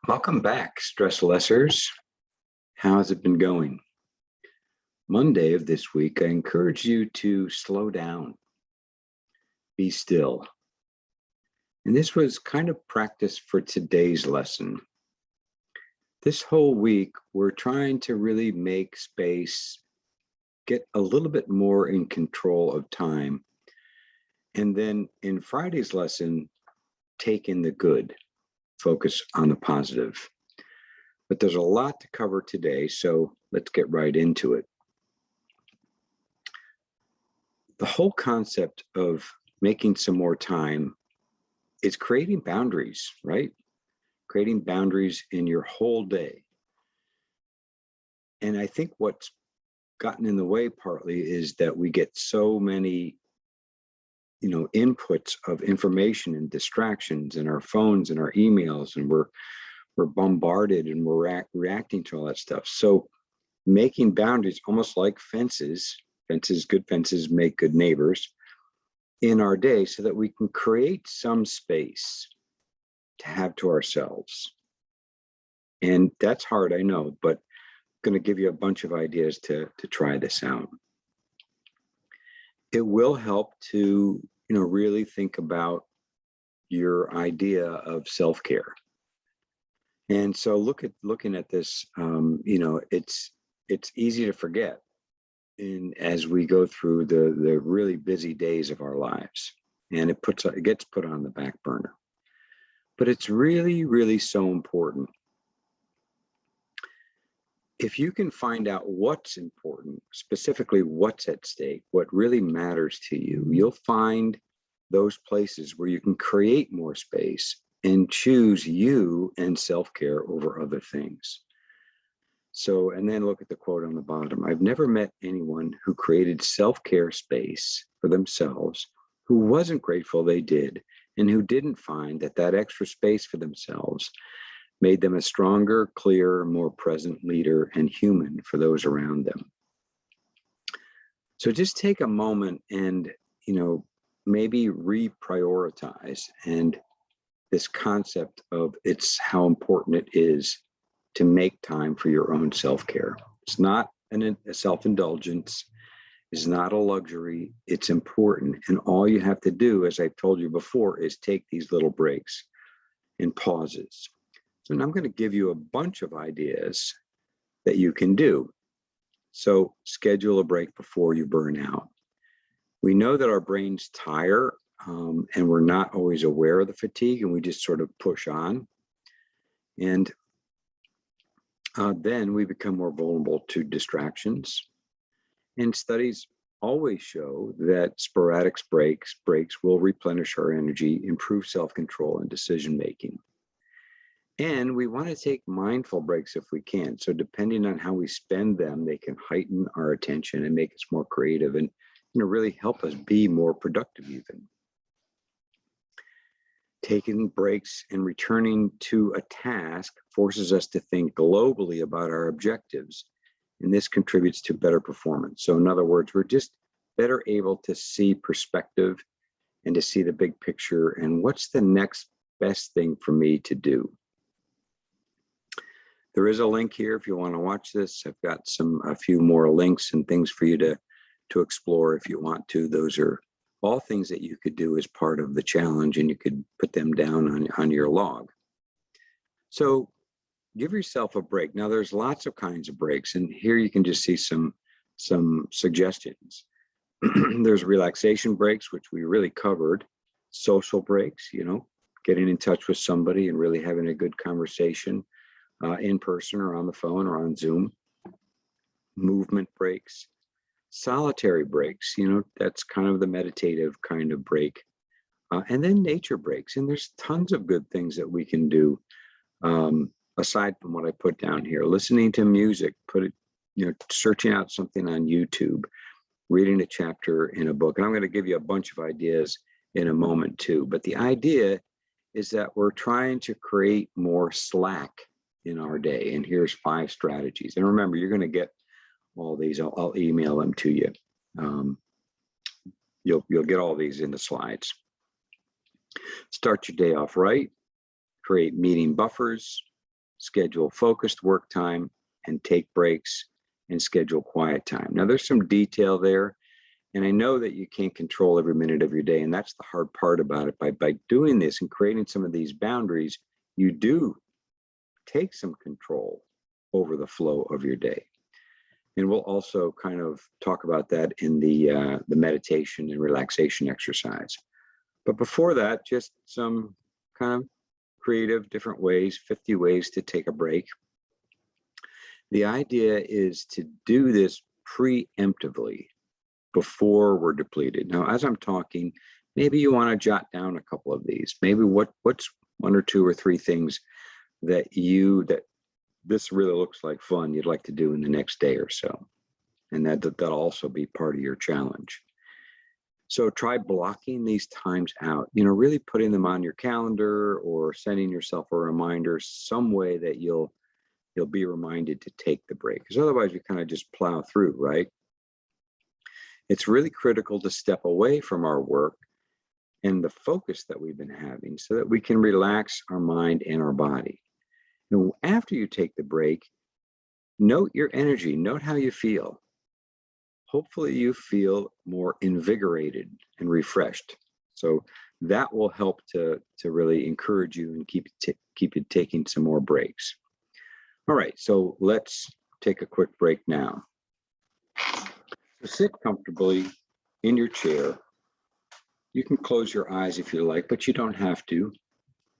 Welcome back, stress lessers. How has it been going? Monday of this week, I encourage you to slow down, be still. And this was kind of practice for today's lesson. This whole week, we're trying to really make space, get a little bit more in control of time. And then in Friday's lesson, take in the good, focus on the positive. But there's a lot to cover today, so let's get right into it. The whole concept of making some more time is creating boundaries, right? Creating boundaries in your whole day. And I think what's gotten in the way partly is that we get so many, inputs of information and distractions in our phones and our emails, and we're bombarded and we're reacting to all that stuff. So making boundaries, almost like fences, good fences make good neighbors in our day, so that we can create some space to have to ourselves. And that's hard, I know, but I'm going to give you a bunch of ideas to try this out. It will help to, really think about your idea of self-care. And so looking at this, it's easy to forget as we go through the really busy days of our lives, and it gets put on the back burner. But it's really, really so important. If you can find out what's important, specifically what's at stake, what really matters to you, you'll find those places where you can create more space and choose you and self-care over other things. So, and then look at the quote on the bottom. I've never met anyone who created self-care space for themselves who wasn't grateful they did, and who didn't find that extra space for themselves made them a stronger, clearer, more present leader and human for those around them. So just take a moment and, maybe reprioritize, and this concept of how important it is to make time for your own self-care. It's not a self-indulgence. It's not a luxury. It's important. And all you have to do, as I've told you before, is take these little breaks and pauses. So now I'm going to give you a bunch of ideas that you can do. So schedule a break before you burn out. We know that our brains tire, and we're not always aware of the fatigue, and we just sort of push on. And then we become more vulnerable to distractions. And studies always show that sporadic breaks will replenish our energy, improve self-control and decision-making. And we want to take mindful breaks if we can. So depending on how we spend them, they can heighten our attention and make us more creative, and really help us be more productive even. Taking breaks and returning to a task forces us to think globally about our objectives, and this contributes to better performance. So in other words, we're just better able to see perspective and to see the big picture and what's the next best thing for me to do. There is a link here if you want to watch this. I've got a few more links and things for you to explore if you want to. Those are all things that you could do as part of the challenge, and you could put them down on your log. So give yourself a break. Now there's lots of kinds of breaks, and here you can just see some suggestions. There's relaxation breaks, which we really covered. Social breaks, getting in touch with somebody and really having a good conversation in person or on the phone or on Zoom. Movement breaks. Solitary breaks, that's kind of the meditative kind of break. And then nature breaks. And there's tons of good things that we can do aside from what I put down here. Listening to music, searching out something on YouTube, reading a chapter in a book. And I'm going to give you a bunch of ideas in a moment too. But the idea is that we're trying to create more slack in our day. And here's 5 strategies. And remember, you're going to get all these. I'll email them to you. You'll get all these in the slides. Start your day off right. Create meeting buffers. schedule focused work time, and take breaks and schedule quiet time. Now, there's some detail there, and I know that you can't control every minute of your day, and that's the hard part about it. By doing this and creating some of these boundaries, you do take some control over the flow of your day. And we'll also kind of talk about that in the meditation and relaxation exercise. But before that, just some kind of creative different ways, 50 ways to take a break. The idea is to do this preemptively before we're depleted. Now, as I'm talking, maybe you want to jot down a couple of these. Maybe what's one or two or three things that this really looks like fun you'd like to do in the next day or so. And that'll also be part of your challenge. So try blocking these times out, really putting them on your calendar or sending yourself a reminder, some way that you'll be reminded to take the break. Because otherwise we kind of just plow through, right? It's really critical to step away from our work and the focus that we've been having so that we can relax our mind and our body. And after you take the break, note your energy, note how you feel. Hopefully you feel more invigorated and refreshed. So that will help to really encourage you and keep you taking some more breaks. All right, so let's take a quick break now. So sit comfortably in your chair. You can close your eyes if you like, but you don't have to.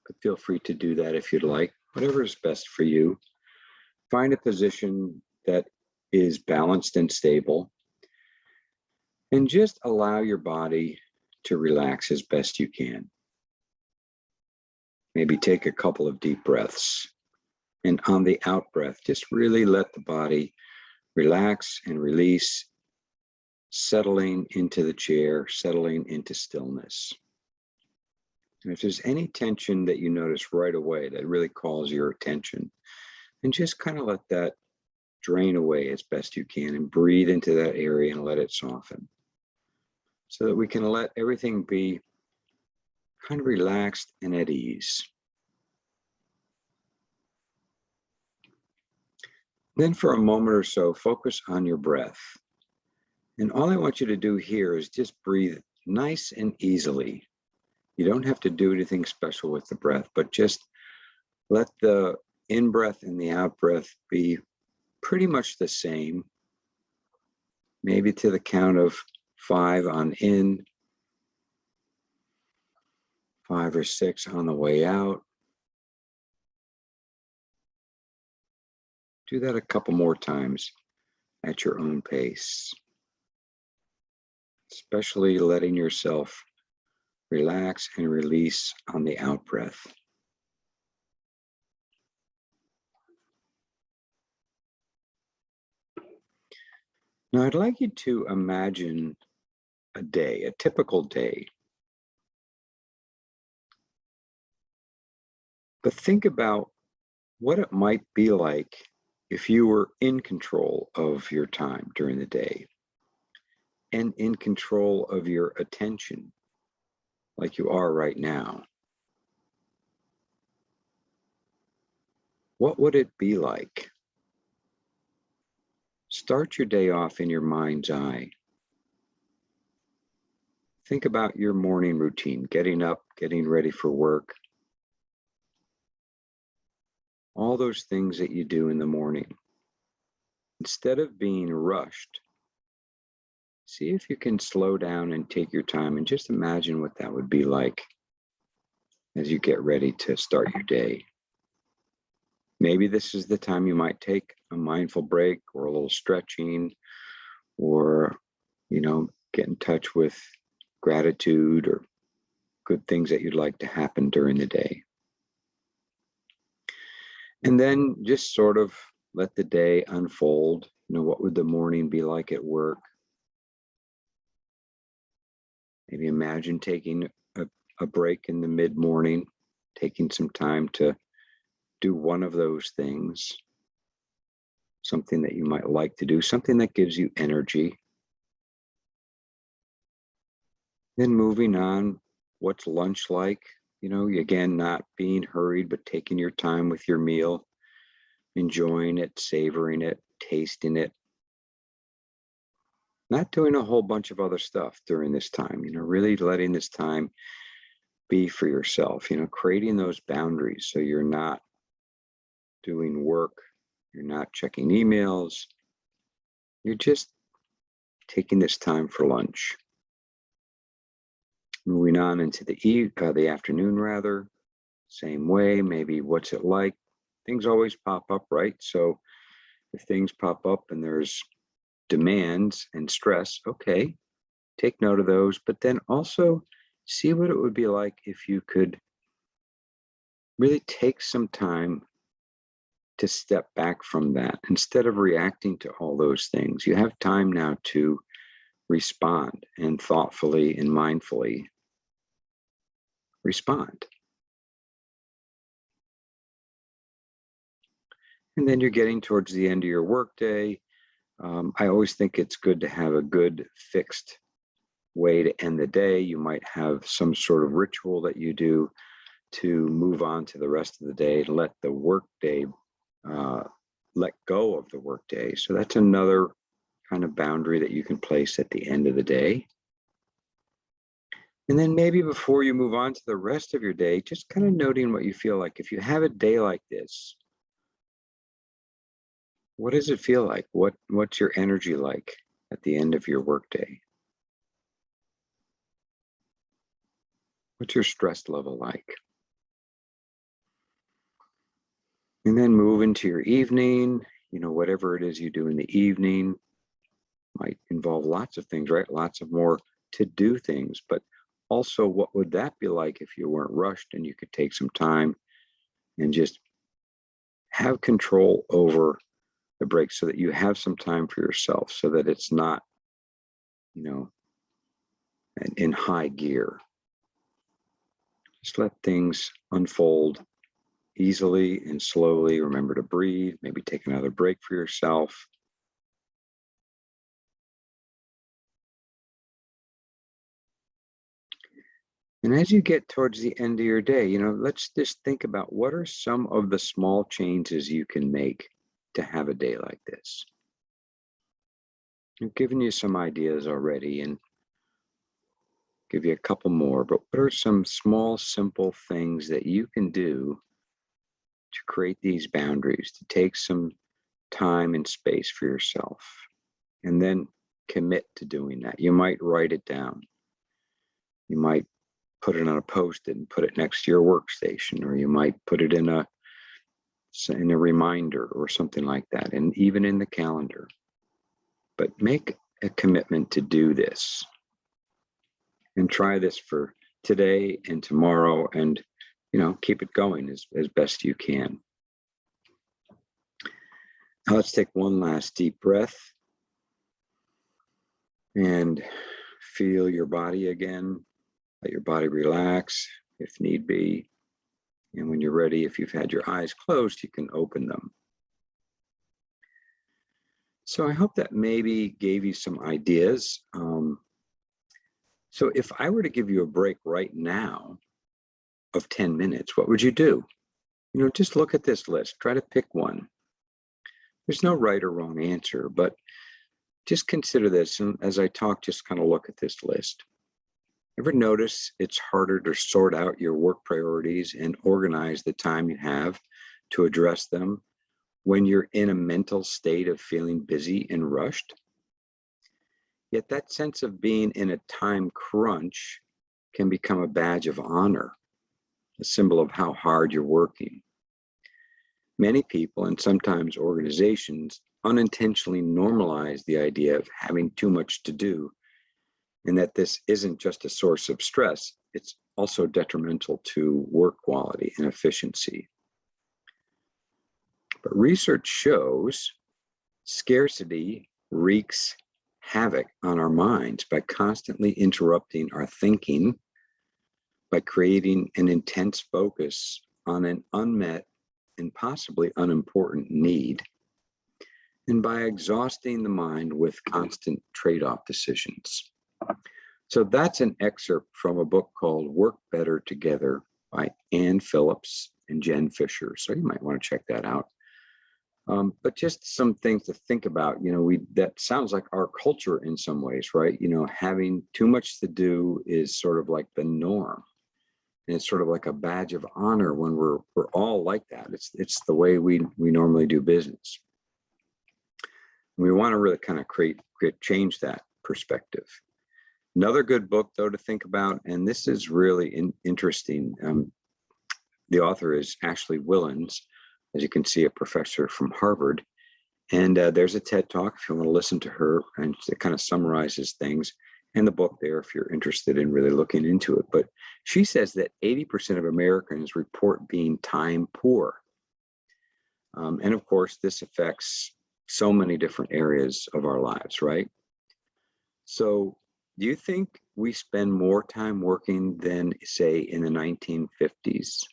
But feel free to do that if you'd like, whatever is best for you. Find a position that is balanced and stable. And just allow your body to relax as best you can. Maybe take a couple of deep breaths. And on the out breath, just really let the body relax and release, settling into the chair, settling into stillness. And if there's any tension that you notice right away that really calls your attention, then just kind of let that drain away as best you can and breathe into that area and let it soften. So that we can let everything be kind of relaxed and at ease. Then for a moment or so, focus on your breath. And all I want you to do here is just breathe nice and easily. You don't have to do anything special with the breath, but just let the in-breath and the out-breath be pretty much the same. Maybe to the count of 5 on in, 5 or 6 on the way out. Do that a couple more times at your own pace, especially letting yourself relax and release on the out breath. Now, I'd like you to imagine a day, a typical day. But think about what it might be like if you were in control of your time during the day and in control of your attention, like you are right now. What would it be like? Start your day off in your mind's eye. Think about your morning routine, getting up, getting ready for work. All those things that you do in the morning. Instead of being rushed, see if you can slow down and take your time and just imagine what that would be like as you get ready to start your day. Maybe this is the time you might take a mindful break or a little stretching or, get in touch with gratitude or good things that you'd like to happen during the day. And then just sort of let the day unfold. What would the morning be like at work? Maybe imagine taking a break in the mid-morning, taking some time to do one of those things, something that you might like to do, something that gives you energy. Then moving on, what's lunch like? Again, not being hurried, but taking your time with your meal. enjoying it, savoring it, tasting it, not doing a whole bunch of other stuff during this time, really letting this time be for yourself, creating those boundaries so you're not doing work, you're not checking emails, you're just taking this time for lunch. Moving on into the afternoon, rather, same way. Maybe what's it like? Things always pop up, right? So if things pop up and there's demands and stress, okay, take note of those, but then also see what it would be like if you could really take some time to step back from that instead of reacting to all those things. You have time now to respond and thoughtfully and mindfully respond. And then you're getting towards the end of your workday. I always think it's good to have a good fixed way to end the day. You might have some sort of ritual that you do to move on to the rest of the day, to let the workday, let go of the workday. So that's another kind of boundary that you can place at the end of the day. And then maybe before you move on to the rest of your day, just kind of noting what you feel like. If you have a day like this, what does it feel like? What's your energy like at the end of your workday? What's your stress level like? And then move into your evening, whatever it is you do in the evening might involve lots of things, right? Lots of more to-do things, but also what would that be like if you weren't rushed and you could take some time and just have control over the break so that you have some time for yourself, so that it's not, in high gear. Just let things unfold easily and slowly. Remember to breathe, maybe take another break for yourself. And as you get towards the end of your day, let's just think about what are some of the small changes you can make to have a day like this. I've given you some ideas already and give you a couple more, but what are some small, simple things that you can do to create these boundaries, to take some time and space for yourself, and then commit to doing that? You might write it down. You might put it on a post-it and put it next to your workstation, or you might put it in a reminder or something like that, and even in the calendar. But make a commitment to do this and try this for today and tomorrow, and keep it going as best you can. Now let's take one last deep breath and feel your body again. Let your body relax if need be. And when you're ready, if you've had your eyes closed, you can open them. So I hope that maybe gave you some ideas. So if I were to give you a break right now of 10 minutes, what would you do? Just look at this list. Try to pick one. There's no right or wrong answer, but just consider this. And as I talk, just kind of look at this list. Ever notice it's harder to sort out your work priorities and organize the time you have to address them when you're in a mental state of feeling busy and rushed? Yet that sense of being in a time crunch can become a badge of honor, a symbol of how hard you're working. Many people, and sometimes organizations, unintentionally normalize the idea of having too much to do, and that this isn't just a source of stress, it's also detrimental to work quality and efficiency. But research shows scarcity wreaks havoc on our minds by constantly interrupting our thinking, by creating an intense focus on an unmet and possibly unimportant need, and by exhausting the mind with constant trade-off decisions. So that's an excerpt from a book called Work Better Together by Ann Phillips and Jen Fisher. So you might want to check that out. But just some things to think about. That sounds like our culture in some ways, right? Having too much to do is sort of like the norm. And it's sort of like a badge of honor when we're all like that. It's the way we normally do business. We want to really kind of change that perspective. Another good book, though, to think about, and this is really interesting. The author is Ashley Willens, as you can see, a professor from Harvard. And there's a TED Talk if you want to listen to her, and it kind of summarizes things in the book there if you're interested in really looking into it. But she says that 80% of Americans report being time poor. And of course, this affects so many different areas of our lives, right? So do you think we spend more time working than, say, in the 1950s?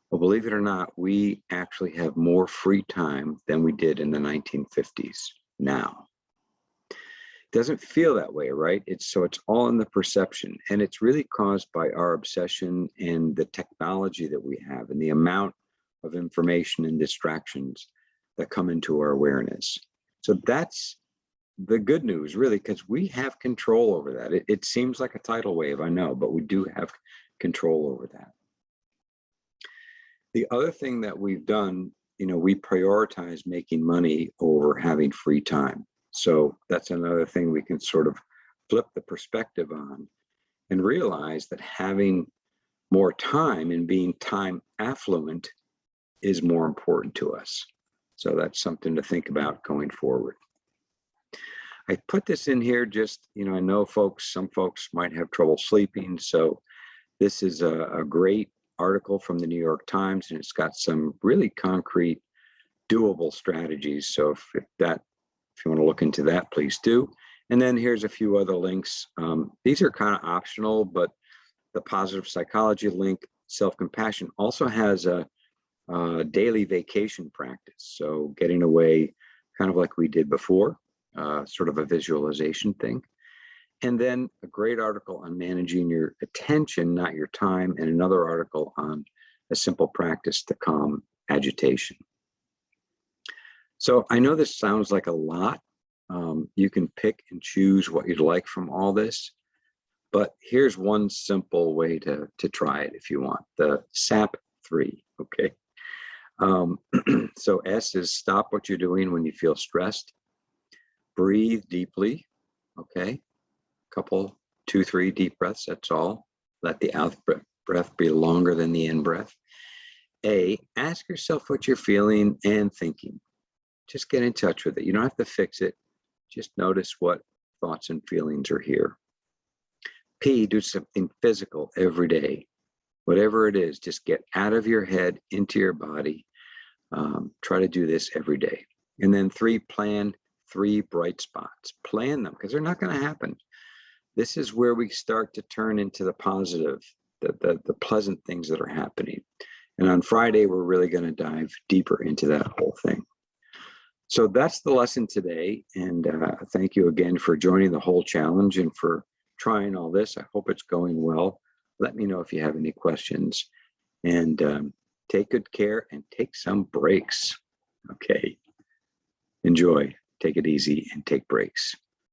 Well, believe it or not, we actually have more free time than we did in the 1950s now. It doesn't feel that way, right? It's all in the perception, and it's really caused by our obsession and the technology that we have and the amount of information and distractions that come into our awareness. So that's the good news, really, because we have control over that. It seems like a tidal wave, I know, but we do have control over that. The other thing that we've done, we prioritize making money over having free time. So that's another thing we can sort of flip the perspective on and realize that having more time and being time affluent is more important to us. So that's something to think about going forward. I put this in here just, I know some folks might have trouble sleeping. So this is a great article from the New York Times, and it's got some really concrete, doable strategies. So if you want to look into that, please do. And then here's a few other links. These are kind of optional, but the positive psychology link, self-compassion, also has a daily vacation practice. So getting away, kind of like we did before, sort of a visualization thing. And then a great article on managing your attention, not your time, and another article on a simple practice to calm agitation. So I know this sounds like a lot. You can pick and choose what you'd like from all this, but here's one simple way to try it if you want, the SAP 3, okay? So S is stop what you're doing when you feel stressed. Breathe deeply, okay? Couple, 2, 3 deep breaths, that's all. Let the out breath be longer than the in breath. A, ask yourself what you're feeling and thinking. Just get in touch with it. You don't have to fix it. Just notice what thoughts and feelings are here. P, do something physical every day. Whatever it is, just get out of your head into your body. Try to do this every day. And then 3, plan 3 bright spots. Plan them because they're not going to happen. This is where we start to turn into the positive, the pleasant things that are happening. And on Friday, we're really going to dive deeper into that whole thing. So that's the lesson today. And thank you again for joining the whole challenge and for trying all this. I hope it's going well. Let me know if you have any questions. And take good care and take some breaks. Okay. Enjoy. Take it easy and take breaks.